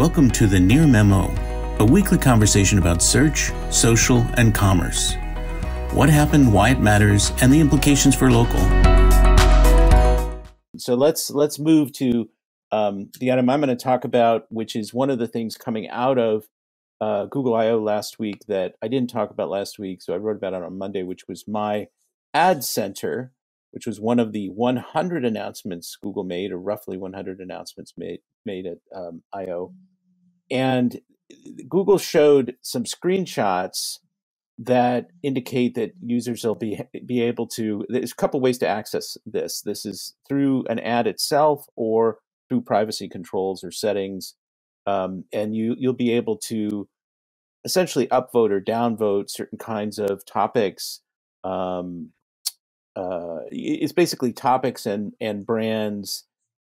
Welcome to the Near Memo, a weekly conversation about search, social, and commerce. What happened, why it matters, and the implications for local. So let's move to the item I'm going to talk about, which is one of the things coming out of Google I/O last week that I didn't talk about last week, so I wrote about it on Monday, which was my Ad Center, which was one of the 100 announcements Google made, or roughly 100 announcements made at I/O. And Google showed some screenshots that indicate that users will be able to, there's a couple ways to access this. This is through an ad itself or through privacy controls or settings. And you'll be able to essentially upvote or downvote certain kinds of topics. It's basically topics and brands.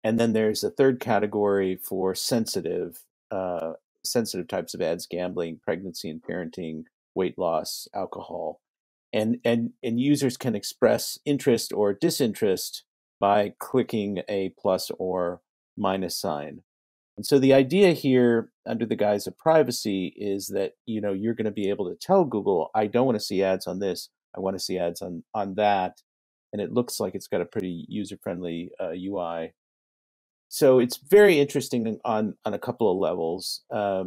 And then there's a third category for sensitive types of ads: gambling, pregnancy and parenting, weight loss, alcohol. And users can express interest or disinterest by clicking a plus or minus sign. And so the idea here, under the guise of privacy, is that you're going to be able to tell Google, I don't want to see ads on this, I want to see ads on that. And it looks like it's got a pretty user-friendly UI. So it's very interesting on a couple of levels. I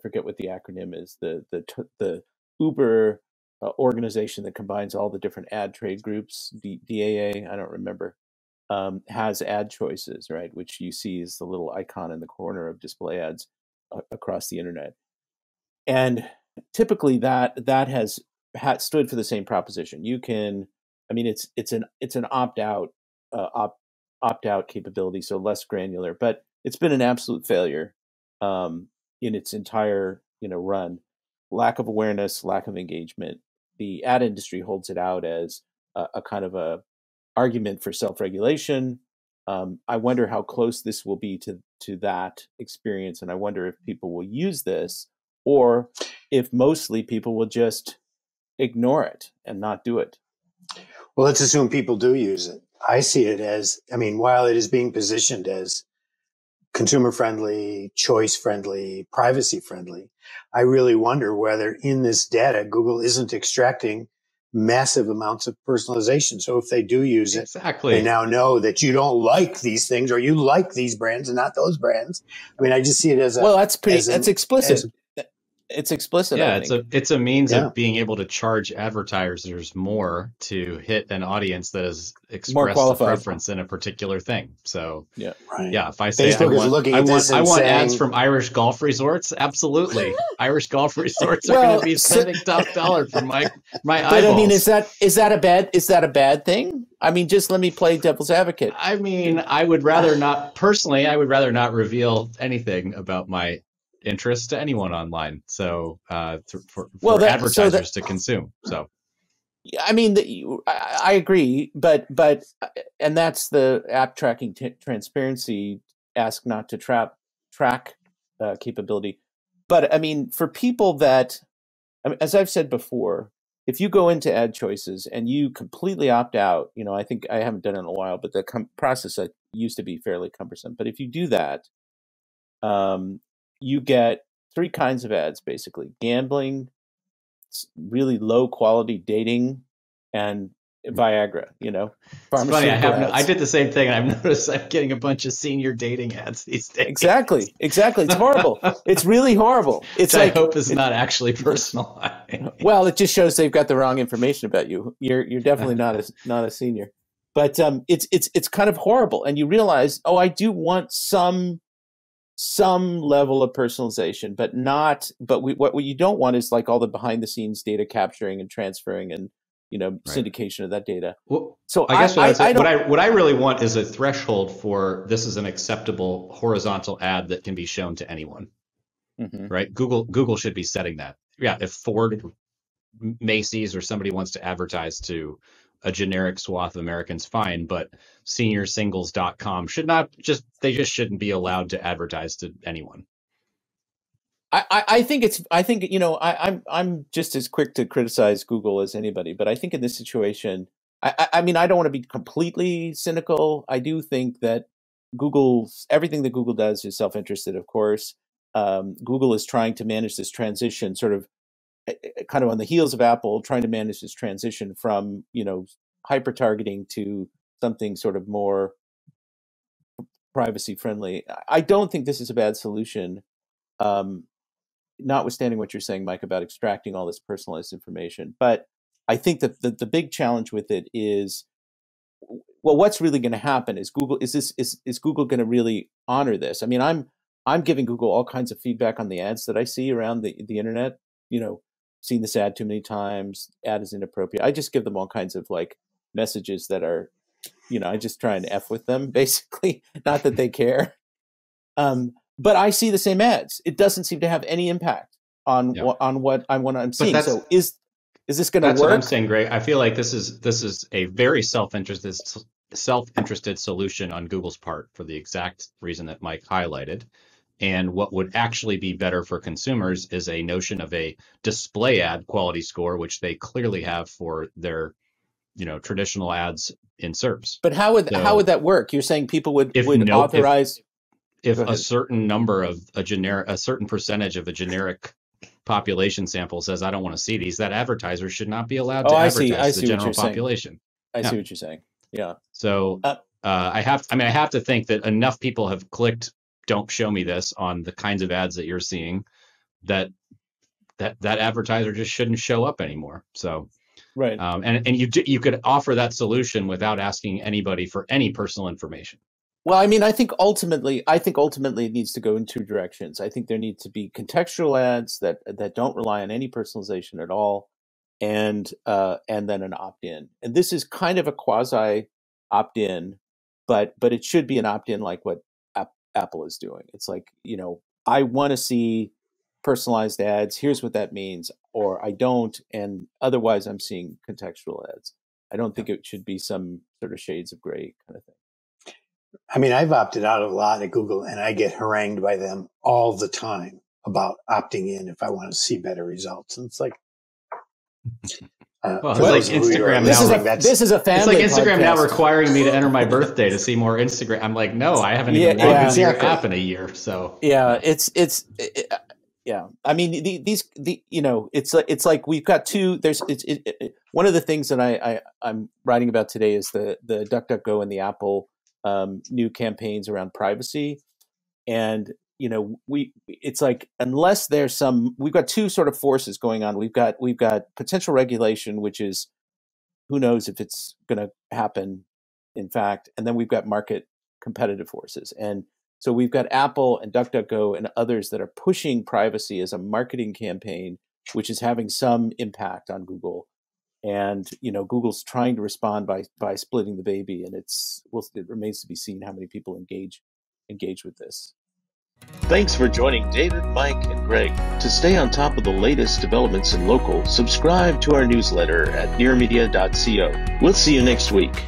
forget what the acronym is. The Uber organization that combines all the different ad trade groups, DAA, I don't remember, has ad choices, right? Which you see is the little icon in the corner of display ads across the internet. And typically that has stood for the same proposition. You can, it's an opt-out capability, so less granular, but it's been an absolute failure in its entire run. Lack of awareness, lack of engagement. The ad industry holds it out as a kind of a argument for self-regulation. I wonder how close this will be to that experience, and I wonder if people will use this, or if mostly people will just ignore it and not do it. Well, let's assume people do use it. I see it as, while it is being positioned as consumer-friendly, choice-friendly, privacy-friendly, I really wonder whether in this data, Google isn't extracting massive amounts of personalization. So if they do use it, exactly, they now know that you don't like these things, or you like these brands and not those brands. I just see it as that's explicit. It's explicit. Yeah, it's a means of being able to charge advertisers more to hit an audience that has expressed a preference in a particular thing. So yeah, if I say I want ads from Irish golf resorts, absolutely, Irish golf resorts are going to be spending top dollar for my eyeballs. But is that a bad thing? Just let me play devil's advocate. I would rather not personally. I would rather not reveal anything about my interest to anyone online, so for advertisers to consume. So I agree, but and that's the app tracking transparency ask not to track capability. But for people that, as I've said before, if you go into ad choices and you completely opt out, I think I haven't done it in a while, but the process used to be fairly cumbersome. But if you do that, you get three kinds of ads, basically: gambling, really low quality dating, and Viagra. It's funny. I did the same thing, and I've noticed I'm getting a bunch of senior dating ads these days. Exactly. It's horrible. It's really horrible. I hope it's not actually personal. Well, it just shows they've got the wrong information about you. You're definitely not a senior. But it's kind of horrible, and you realize, I do want some level of personalization, but what you don't want is like all the behind the scenes data capturing and transferring and syndication of that data. Well, so I guess what I really want is a threshold for this is an acceptable horizontal ad that can be shown to anyone. Mm-hmm. Right? Google should be setting that. Yeah, if Ford, Macy's, or somebody wants to advertise to a generic swath of Americans, fine, but seniorsingles.com they just shouldn't be allowed to advertise to anyone. I think I'm just as quick to criticize Google as anybody, but I think in this situation, I don't want to be completely cynical. I do think that everything that Google does is self-interested, of course. Google is trying to manage this transition, sort of kind of on the heels of Apple, trying to manage this transition from, hyper targeting to something sort of more privacy friendly. I don't think this is a bad solution, notwithstanding what you're saying, Mike, about extracting all this personalized information. But I think that the big challenge with it is, well, what's really going to happen is is Google going to really honor this? I mean, I'm giving Google all kinds of feedback on the ads that I see around the internet. Seen this ad too many times, ad is inappropriate. I just give them all kinds of like messages that are, I just try and F with them, basically. Not that they care. But I see the same ads. It doesn't seem to have any impact on what I'm seeing. So is this going to work? That's what I'm saying, Greg. I feel like this is a very self-interested solution on Google's part for the exact reason that Mike highlighted. And what would actually be better for consumers is a notion of a display ad quality score, which they clearly have for their, traditional ads in SERPs. But how would that work? You're saying people would authorize if a certain number of a certain percentage of a generic population sample says, I don't want to see these, that advertiser should not be allowed to advertise the general population. I see what you're saying. Yeah. So I have to think that enough people have clicked "Don't show me this" on the kinds of ads that you're seeing that advertiser just shouldn't show up anymore. So right. And you could offer that solution without asking anybody for any personal information. Well, I mean, I think ultimately it needs to go in two directions. I think there need to be contextual ads that don't rely on any personalization at all, and then an opt-in. And this is kind of a quasi opt-in, but it should be an opt-in like what Apple is doing. It's like, I want to see personalized ads. Here's what that means, or I don't, and otherwise I'm seeing contextual ads. I don't think it should be some sort of shades of gray kind of thing. I mean, I've opted out a lot at Google, and I get harangued by them all the time about opting in if I want to see better results. And it's like, it's like Instagram now. This is a family. It's like Instagram podcast. now requiring me to enter my birthday to see more Instagram. I'm like, no, I haven't even logged into your app in a year. So yeah, yeah. I mean, it's like we've got two. One of the things that I'm writing about today is the DuckDuckGo and the Apple new campaigns around privacy, and it's like, unless there's we've got two sort of forces going on. We've got potential regulation, which is, who knows if it's going to happen, in fact, and then we've got market competitive forces. And so we've got Apple and DuckDuckGo and others that are pushing privacy as a marketing campaign, which is having some impact on Google. And Google's trying to respond by splitting the baby, and it remains to be seen how many people engage with this. Thanks for joining David, Mike, and Greg. To stay on top of the latest developments in local, subscribe to our newsletter at nearmedia.co. We'll see you next week.